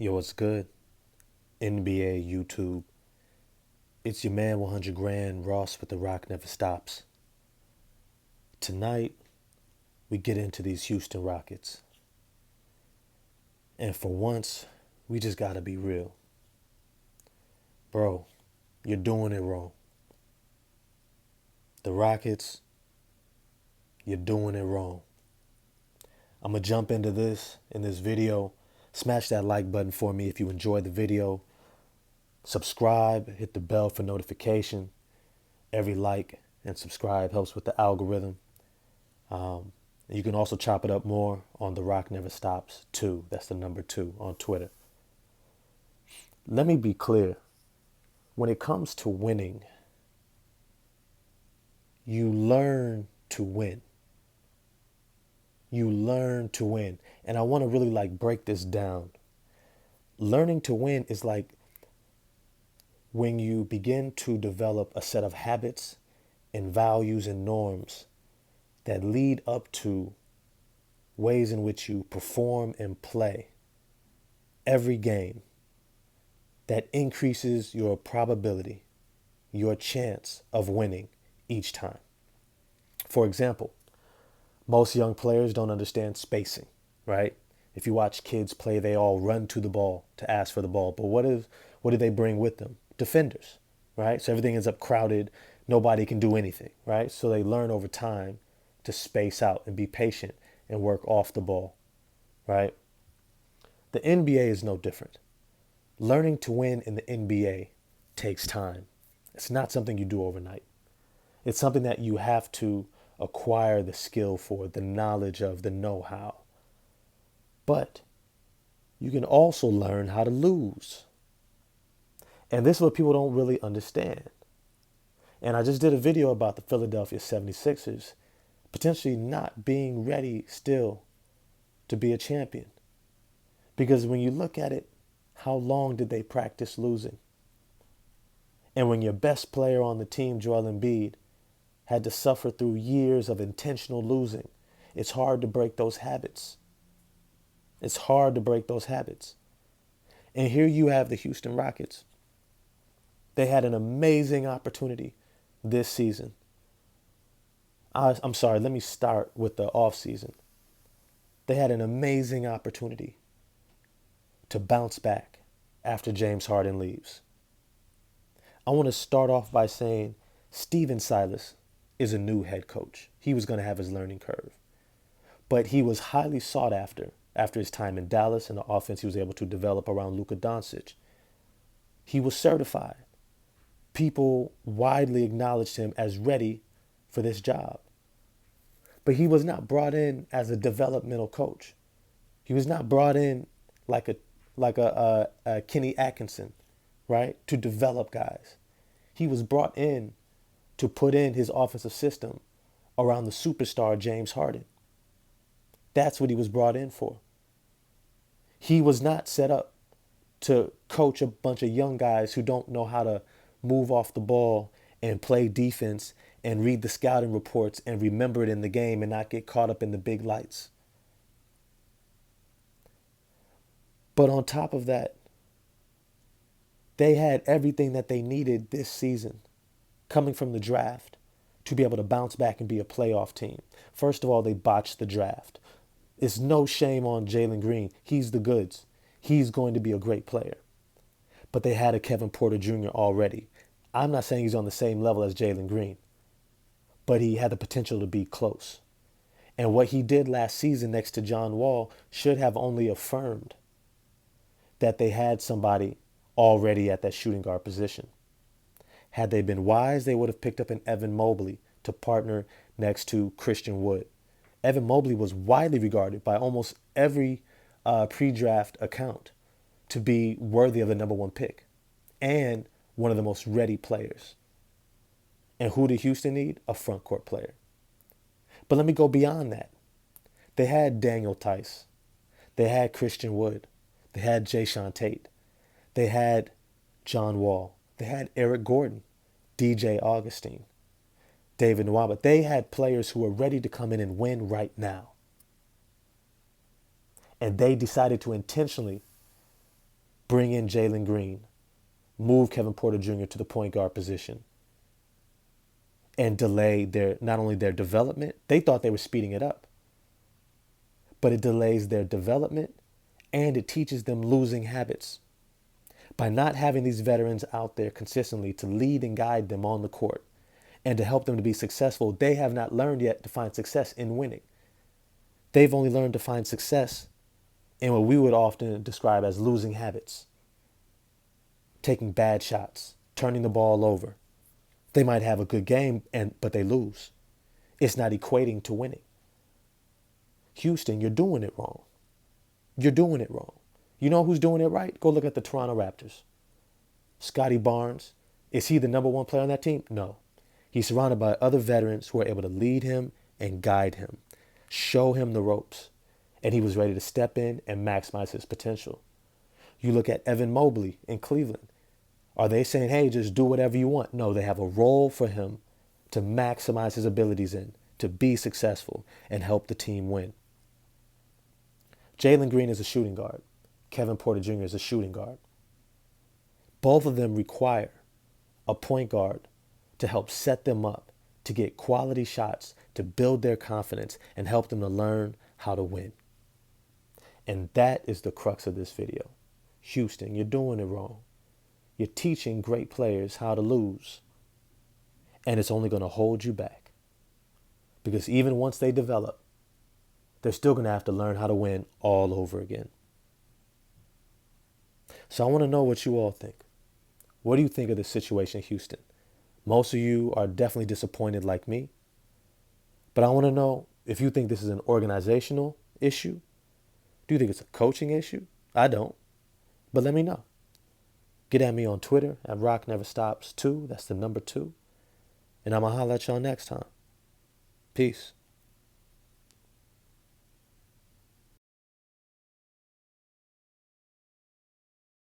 Yo, what's good? NBA, YouTube. It's your man 100 Grand, Ross with The Rock Never Stops. Tonight, we get into these Houston Rockets. And for once, we just gotta be real. Bro, you're doing it wrong. The Rockets, you're doing it wrong. I'm gonna jump into this in this video. Smash that like button for me if you enjoyed the video. Subscribe, hit the bell for notification. Every like and subscribe helps with the algorithm. You can also chop it up more on The Rock Never Stops 2. That's the number 2 on Twitter. Let me be clear. When it comes to winning, you learn to win. You learn to win. And I want to really break this down. Learning to win is like when you begin to develop a set of habits and values and norms that lead up to ways in which you perform and play every game that increases your probability, your chance of winning each time. For example, most young players don't understand spacing, right? If you watch kids play, they all run to the ball to ask for the ball. But what do they bring with them? Defenders, right? So everything ends up crowded. Nobody can do anything, right? So they learn over time to space out and be patient and work off the ball, right? The NBA is no different. Learning to win in the NBA takes time. It's not something you do overnight. It's something that you have to acquire the skill for, the knowledge of, the know-how. But you can also learn how to lose. And this is what people don't really understand. And I just did a video about the Philadelphia 76ers potentially not being ready still to be a champion. Because when you look at it, how long did they practice losing? And when your best player on the team, Joel Embiid, had to suffer through years of intentional losing, it's hard to break those habits. It's hard to break those habits. And here you have the Houston Rockets. They had an amazing opportunity this season. I'm sorry, let me start with the offseason. They had an amazing opportunity to bounce back after James Harden leaves. I want to start off by saying Steven Silas is a new head coach. He was going to have his learning curve. But he was highly sought after his time in Dallas and the offense he was able to develop around Luka Doncic. He was certified. People widely acknowledged him as ready for this job. But he was not brought in as a developmental coach. He was not brought in like a Kenny Atkinson, right, to develop guys. He was brought in to put in his offensive system around the superstar James Harden. That's what he was brought in for. He was not set up to coach a bunch of young guys who don't know how to move off the ball and play defense and read the scouting reports and remember it in the game and not get caught up in the big lights. But on top of that, they had everything that they needed this season coming from the draft to be able to bounce back and be a playoff team. First of all, they botched the draft. It's no shame on Jalen Green. He's the goods. He's going to be a great player. But they had a Kevin Porter Jr. already. I'm not saying he's on the same level as Jalen Green, but he had the potential to be close. And what he did last season next to John Wall should have only affirmed that they had somebody already at that shooting guard position. Had they been wise, they would have picked up an Evan Mobley to partner next to Christian Wood. Evan Mobley was widely regarded by almost every pre-draft account to be worthy of the number 1 pick and one of the most ready players. And who did Houston need? A front court player. But let me go beyond that. They had Daniel Tice. They had Christian Wood. They had Jae'Sean Tate. They had John Wall. They had Eric Gordon, DJ Augustine, David Nwaba. They had players who were ready to come in and win right now. And they decided to intentionally bring in Jalen Green, move Kevin Porter Jr. to the point guard position, and delay their not only their development, they thought they were speeding it up, but it delays their development and it teaches them losing habits. By not having these veterans out there consistently to lead and guide them on the court and to help them to be successful, they have not learned yet to find success in winning. They've only learned to find success in what we would often describe as losing habits, taking bad shots, turning the ball over. They might have a good game, but they lose. It's not equating to winning. Houston, you're doing it wrong. You're doing it wrong. You know who's doing it right? Go look at the Toronto Raptors. Scotty Barnes. Is he the number one player on that team? No. He's surrounded by other veterans who are able to lead him and guide him, show him the ropes, and he was ready to step in and maximize his potential. You look at Evan Mobley in Cleveland. Are they saying, hey, just do whatever you want? No, they have a role for him to maximize his abilities in, to be successful and help the team win. Jalen Green is a shooting guard. Kevin Porter Jr. is a shooting guard. Both of them require a point guard to help set them up, to get quality shots, to build their confidence and help them to learn how to win. And that is the crux of this video. Houston, you're doing it wrong. You're teaching great players how to lose. And it's only going to hold you back. Because even once they develop, they're still going to have to learn how to win all over again. So I want to know what you all think. What do you think of the situation in Houston? Most of you are definitely disappointed like me. But I want to know if you think this is an organizational issue. Do you think it's a coaching issue? I don't. But let me know. Get at me on Twitter at RockNeverStops2. That's the number 2. And I'm going to holler at y'all next time. Peace.